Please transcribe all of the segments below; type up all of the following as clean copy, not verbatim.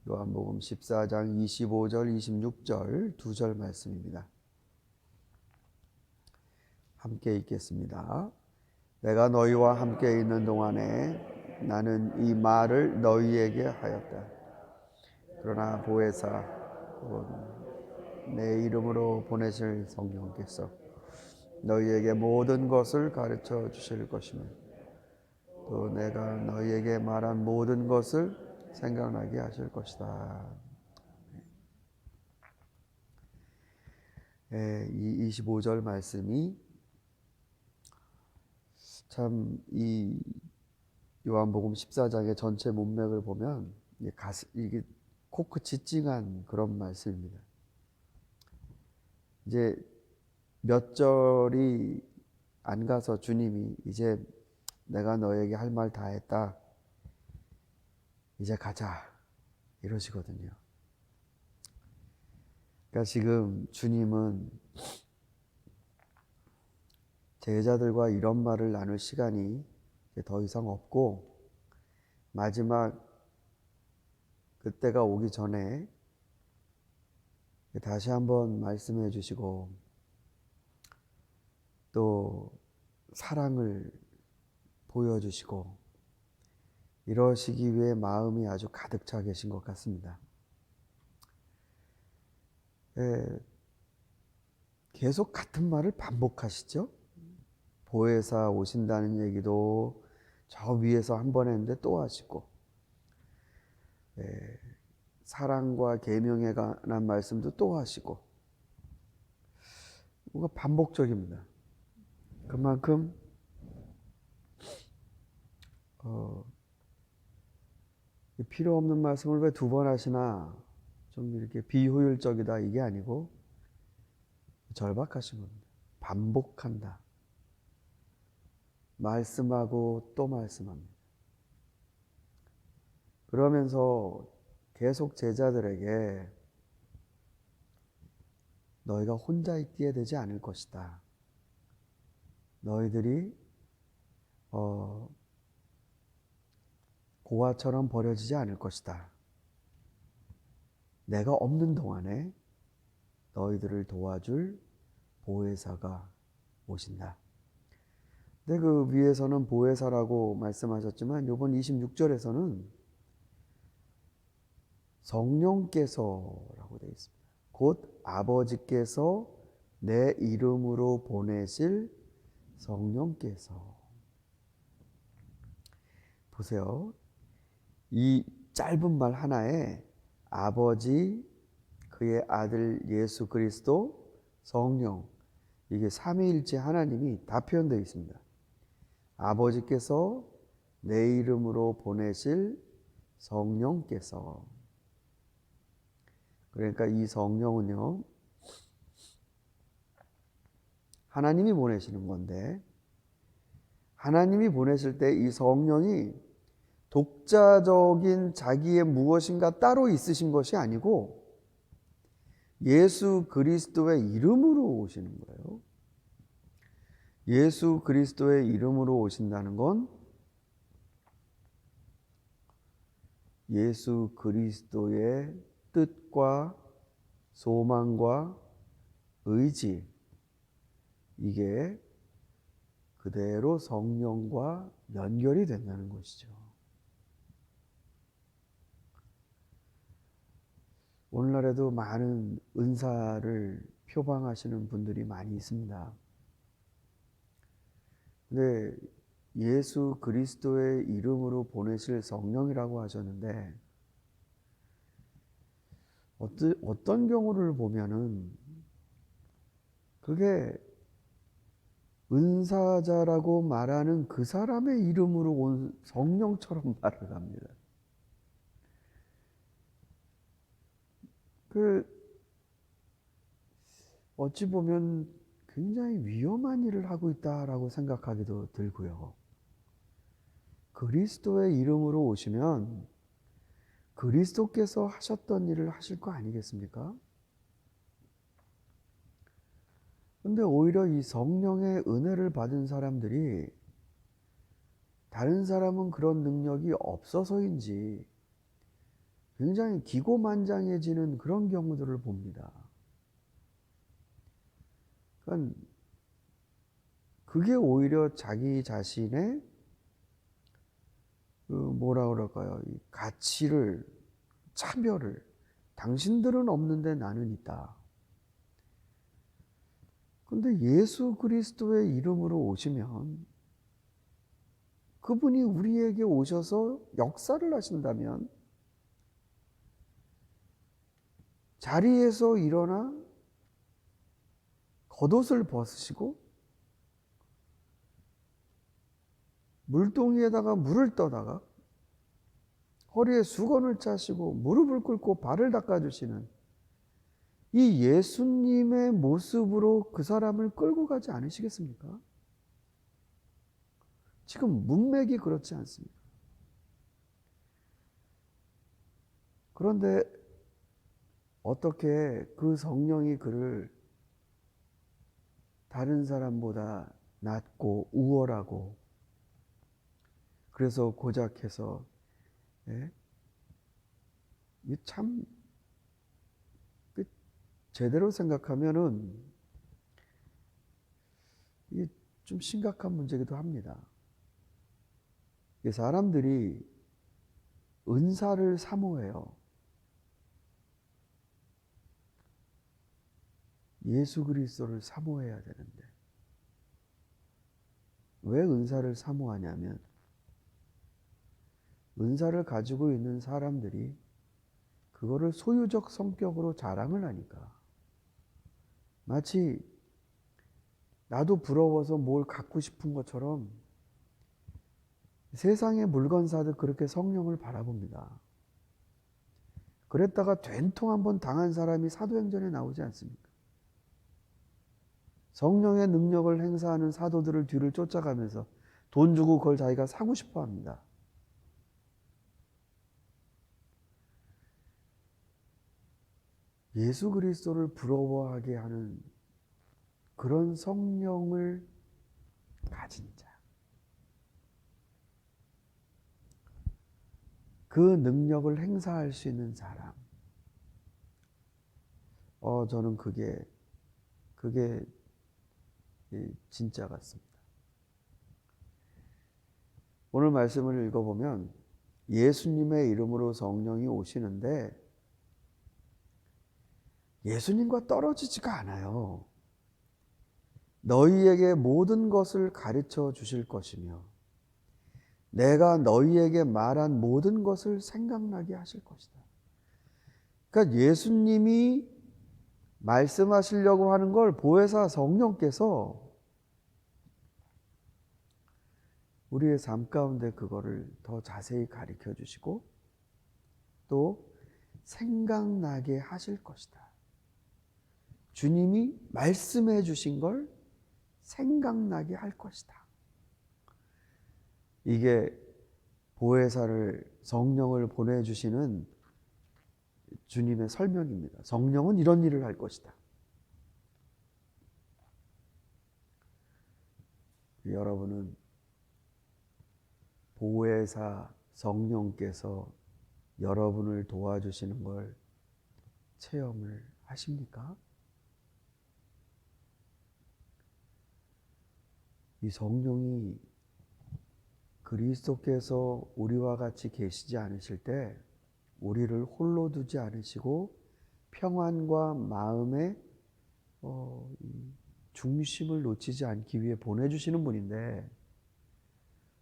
요한복음 14장 25절 26절 두 절 말씀입니다. 함께 읽겠습니다. 내가 너희와 함께 있는 동안에 나는 이 말을 너희에게 하였다. 그러나 보혜사 곧 내 이름으로 보내실 성령께서 너희에게 모든 것을 가르쳐 주실 것이며 또 내가 너희에게 말한 모든 것을 생각나게 하실 것이다. 이 25절 말씀이 참 이 요한복음 14장의 전체 문맥을 보면 이게 코끝이 찡한 그런 말씀입니다. 이제 몇 절이 안 가서 주님이 이제 내가 너에게 할 말 다 했다. 이제 가자. 이러시거든요. 그러니까 지금 주님은 제자들과 이런 말을 나눌 시간이 더 이상 없고 마지막 그때가 오기 전에 다시 한번 말씀해 주시고 또 사랑을 보여주시고 이러시기 위해 마음이 아주 가득 차 계신 것 같습니다. 계속 같은 말을 반복하시죠. 보혜사 오신다는 얘기도 저 위에서 한 번 했는데 또 하시고 사랑과 계명에 관한 말씀도 또 하시고 뭔가 반복적입니다. 그만큼 필요 없는 말씀을 왜 두 번 하시나 좀 이렇게 비효율적이다 이게 아니고 절박하신 겁니다. 반복한다. 말씀하고 또 말씀합니다. 그러면서 계속 제자들에게 너희가 혼자 있게 되지 않을 것이다. 너희들이 고아처럼 버려지지 않을 것이다. 내가 없는 동안에 너희들을 도와줄 보혜사가 오신다. 근데 그 위에서는 보혜사라고 말씀하셨지만 이번 26절에서는 성령께서라고 되어 있습니다. 곧 아버지께서 내 이름으로 보내실 성령께서. 보세요. 이 짧은 말 하나에 아버지, 그의 아들 예수 그리스도, 성령, 이게 삼위일체 하나님이 다 표현되어 있습니다. 아버지께서 내 이름으로 보내실 성령께서. 그러니까 이 성령은요, 하나님이 보내시는 건데, 하나님이 보내실 때 이 성령이 독자적인 자기의 무엇인가 따로 있으신 것이 아니고 예수 그리스도의 이름으로 오시는 거예요. 예수 그리스도의 이름으로 오신다는 건 예수 그리스도의 뜻과 소망과 의지, 이게 그대로 성령과 연결이 된다는 것이죠. 오늘날에도 많은 은사를 표방하시는 분들이 많이 있습니다. 근데 예수 그리스도의 이름으로 보내실 성령이라고 하셨는데 어떤 경우를 보면은 그게 은사자라고 말하는 그 사람의 이름으로 온 성령처럼 말을 합니다. 어찌 보면 굉장히 위험한 일을 하고 있다라고 생각하기도 들고요. 그리스도의 이름으로 오시면 그리스도께서 하셨던 일을 하실 거 아니겠습니까? 근데 오히려 이 성령의 은혜를 받은 사람들이 다른 사람은 그런 능력이 없어서인지 굉장히 기고만장해지는 그런 경우들을 봅니다. 그러니까 그게 오히려 자기 자신의 뭐라 그럴까요? 이 가치를, 차별을, 당신들은 없는데 나는 있다. 근데 예수 그리스도의 이름으로 오시면, 그분이 우리에게 오셔서 역사를 하신다면 자리에서 일어나 겉옷을 벗으시고 물동이에다가 물을 떠다가 허리에 수건을 차시고 무릎을 꿇고 발을 닦아주시는 이 예수님의 모습으로 그 사람을 끌고 가지 않으시겠습니까? 지금 문맥이 그렇지 않습니다. 그런데 어떻게 그 성령이 그를 다른 사람보다 낮고 우월하고, 그래서 고작해서, 예? 이 참 제대로 생각하면은 이게 좀 심각한 문제기도 합니다. 사람들이 은사를 사모해요. 예수 그리스도를 사모해야 되는데 왜 은사를 사모하냐면, 은사를 가지고 있는 사람들이 그거를 소유적 성격으로 자랑을 하니까, 마치 나도 부러워서 뭘 갖고 싶은 것처럼 세상의 물건사들 그렇게 성령을 바라봅니다. 그랬다가 된통 한번 당한 사람이 사도행전에 나오지 않습니까? 성령의 능력을 행사하는 사도들을 뒤를 쫓아가면서 돈 주고 그걸 자기가 사고 싶어 합니다. 예수 그리스도를 부러워하게 하는 그런 성령을 가진 자, 그 능력을 행사할 수 있는 사람, 저는 그게 진짜 같습니다. 오늘 말씀을 읽어보면 예수님의 이름으로 성령이 오시는데 예수님과 떨어지지가 않아요. 너희에게 모든 것을 가르쳐 주실 것이며 내가 너희에게 말한 모든 것을 생각나게 하실 것이다. 그러니까 예수님이 말씀하시려고 하는 걸 보혜사 성령께서 우리의 삶 가운데 그거를 더 자세히 가르쳐 주시고 또 생각나게 하실 것이다. 주님이 말씀해 주신 걸 생각나게 할 것이다. 이게 보혜사를, 성령을 보내주시는 주님의 설명입니다. 성령은 이런 일을 할 것이다. 여러분은 보혜사 성령께서 여러분을 도와주시는 걸 체험을 하십니까? 이 성령이 그리스도께서 우리와 같이 계시지 않으실 때 우리를 홀로 두지 않으시고 평안과 마음의 중심을 놓치지 않기 위해 보내주시는 분인데,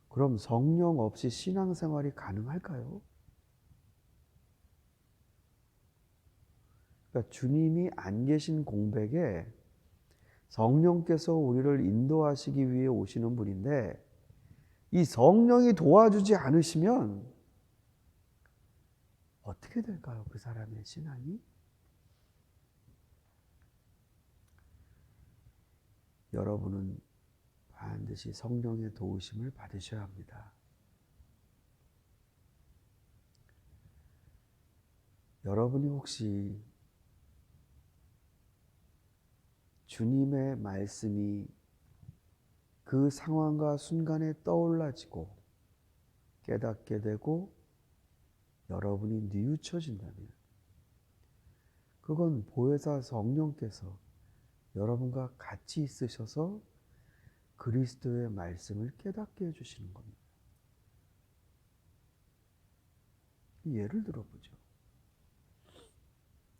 그럼 성령 없이 신앙생활이 가능할까요? 그러니까 주님이 안 계신 공백에 성령께서 우리를 인도하시기 위해 오시는 분인데, 이 성령이 도와주지 않으시면 어떻게 될까요? 그 사람의 신앙이? 여러분은 반드시 성령의 도우심을 받으셔야 합니다. 여러분이 혹시 주님의 말씀이 그 상황과 순간에 떠올라지고 깨닫게 되고 여러분이 뉘우쳐진다면 그건 보혜사 성령께서 여러분과 같이 있으셔서 그리스도의 말씀을 깨닫게 해주시는 겁니다. 예를 들어보죠.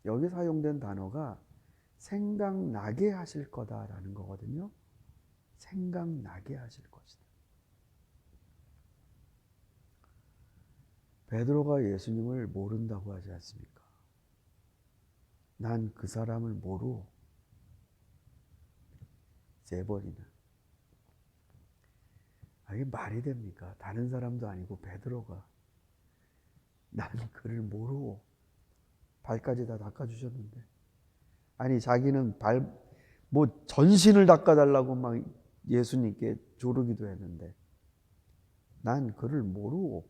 여기 사용된 단어가 생각나게 하실 거다라는 거거든요. 생각나게 하실 것이다. 베드로가 예수님을 모른다고 하지 않습니까? 난 그 사람을 모르오. 3번이나. 이게 말이 됩니까? 다른 사람도 아니고 베드로가 나는 그를 모르오. 발까지 다 닦아주셨는데. 아니 자기는 전신을 닦아달라고 막 예수님께 조르기도 했는데 난 그를 모르오.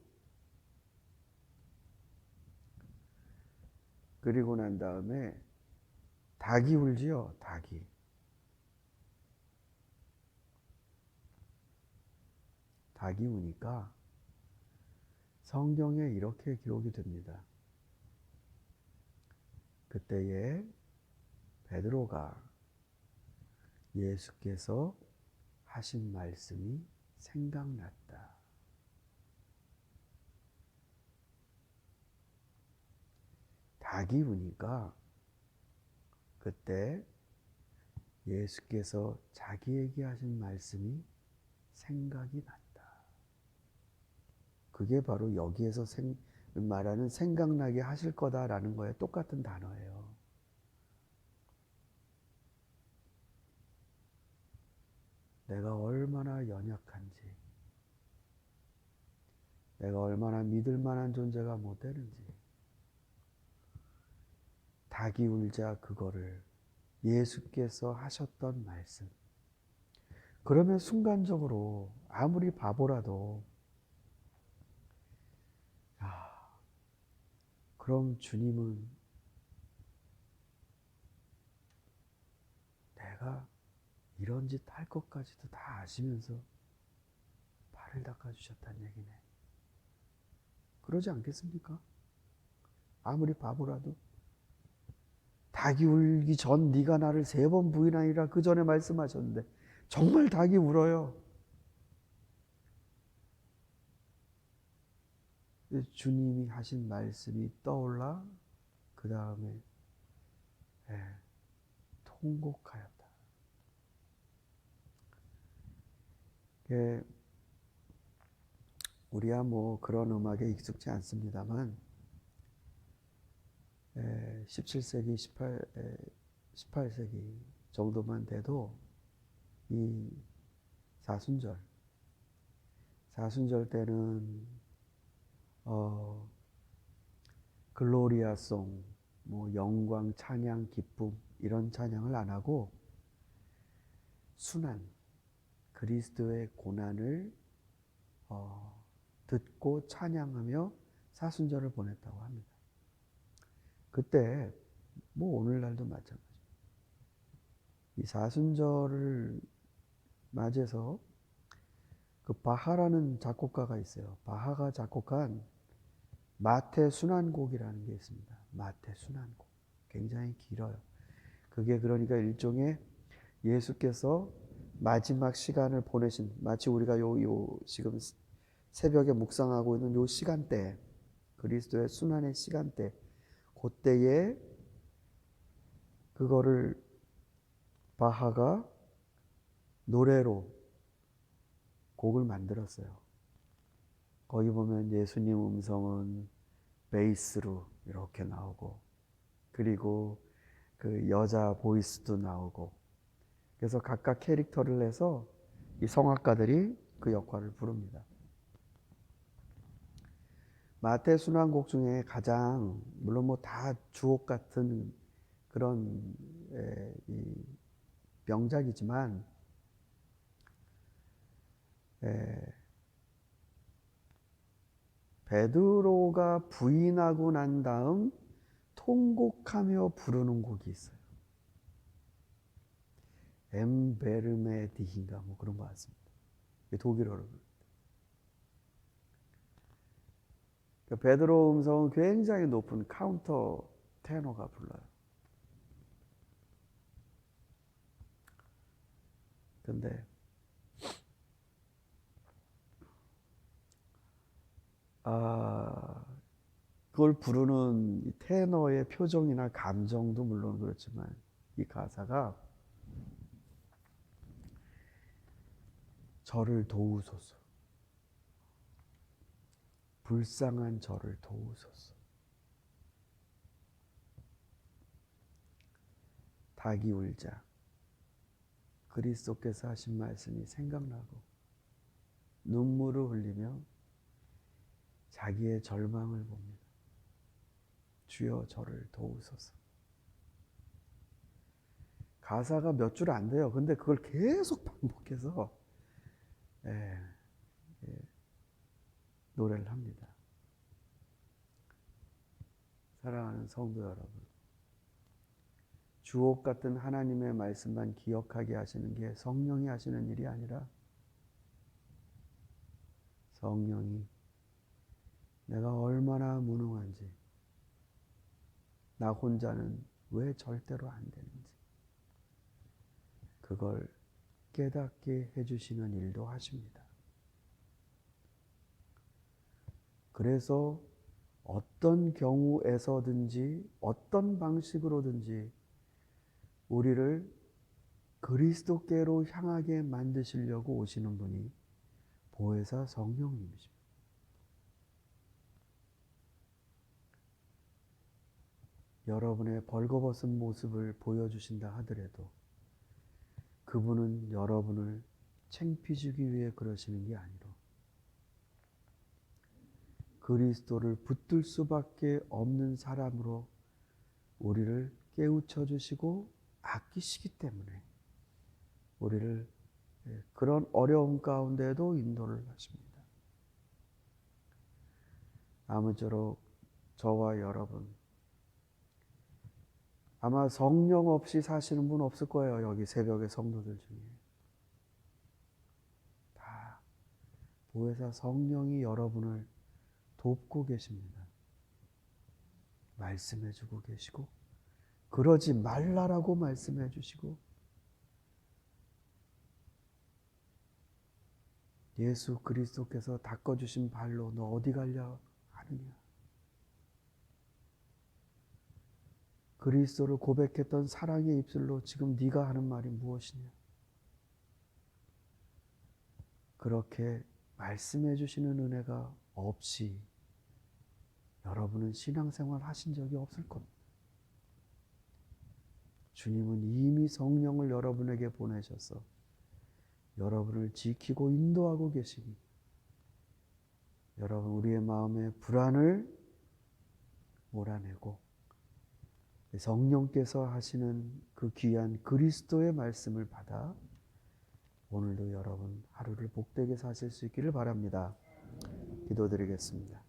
그리고 난 다음에 닭이 울지요. 닭이. 닭이 우니까 성경에 이렇게 기록이 됩니다. 그때에 베드로가 예수께서 하신 말씀이 생각났다. 닭이 우니까 그때 예수께서 자기에게 하신 말씀이 생각이 났다. 그게 바로 여기에서 말하는 생각나게 하실 거다라는 거에 똑같은 단어예요. 내가 얼마나 연약한지, 내가 얼마나 믿을 만한 존재가 못 되는지, 닭이 울자 그거를 예수께서 하셨던 말씀. 그러면 순간적으로 아무리 바보라도 그럼 주님은 내가 이런 짓 할 것까지도 다 아시면서 발을 닦아주셨다는 얘기네. 그러지 않겠습니까? 아무리 바보라도. 닭이 울기 전 네가 나를 3번 부인하리라 그 전에 말씀하셨는데 정말 닭이 울어요. 주님이 하신 말씀이 떠올라 그 다음에 통곡하였다. 우리야 뭐 그런 음악에 익숙지 않습니다만 17세기, 18세기 정도만 돼도 이 사순절 때는 글로리아송, 뭐 영광, 찬양, 기쁨 이런 찬양을 안 하고 순환, 그리스도의 고난을 듣고 찬양하며 사순절을 보냈다고 합니다. 그때 뭐 오늘날도 마찬가지입니다. 이 사순절을 맞이해서 그 바하라는 작곡가가 있어요. 바하가 작곡한 마태 순환곡이라는 게 있습니다. 마태 순환곡. 굉장히 길어요. 그게 그러니까 일종의 예수께서 마지막 시간을 보내신, 마치 우리가 지금 새벽에 묵상하고 있는 요 시간대, 그리스도의 순환의 시간대, 그때에 그거를 바하가 노래로 곡을 만들었어요. 거기 보면 예수님 음성은 베이스로 이렇게 나오고, 그리고 그 여자 보이스도 나오고, 그래서 각각 캐릭터를 내서 이 성악가들이 그 역할을 부릅니다. 마태 순환곡 중에 가장, 물론 뭐 다 주옥 같은 그런 이 명작이지만 베드로가 부인하고 난 다음 통곡하며 부르는 곡이 있어요. 엠베르메디힌가 뭐 그런 것 같습니다. 독일어로. 베드로 음성은 굉장히 높은 카운터 테너가 불러요. 근데 그걸 부르는 이 테너의 표정이나 감정도 물론 그렇지만 이 가사가 저를 도우소서, 불쌍한 저를 도우소서, 닭이 울자 그리스도께서 하신 말씀이 생각나고 눈물을 흘리며 자기의 절망을 봅니다. 주여 저를 도우소서. 가사가 몇 줄 안 돼요. 근데 그걸 계속 반복해서 노래를 합니다. 사랑하는 성도 여러분, 주옥 같은 하나님의 말씀만 기억하게 하시는 게 성령이 하시는 일이 아니라 성령이 내가 얼마나 무능한지, 나 혼자는 왜 절대로 안 되는지 그걸 깨닫게 해주시는 일도 하십니다. 그래서 어떤 경우에서든지 어떤 방식으로든지 우리를 그리스도께로 향하게 만드시려고 오시는 분이 보혜사 성령님이십니다. 여러분의 벌거벗은 모습을 보여주신다 하더라도 그분은 여러분을 창피주기 위해 그러시는 게 아니라 그리스도를 붙들 수밖에 없는 사람으로 우리를 깨우쳐 주시고 아끼시기 때문에 우리를 그런 어려움 가운데도 인도를 하십니다. 아무쪼록 저와 여러분, 아마 성령 없이 사시는 분 없을 거예요. 여기 새벽의 성도들 중에. 다 보혜사 성령이 여러분을 돕고 계십니다. 말씀해 주고 계시고 그러지 말라라고 말씀해 주시고 예수 그리스도께서 닦아주신 발로 너 어디 가려 하느냐. 그리스도를 고백했던 사랑의 입술로 지금 네가 하는 말이 무엇이냐. 그렇게 말씀해 주시는 은혜가 없이 여러분은 신앙생활 하신 적이 없을 겁니다. 주님은 이미 성령을 여러분에게 보내셔서 여러분을 지키고 인도하고 계시니 여러분 우리의 마음의 불안을 몰아내고 성령께서 하시는 그 귀한 그리스도의 말씀을 받아 오늘도 여러분 하루를 복되게 사실 수 있기를 바랍니다. 기도드리겠습니다.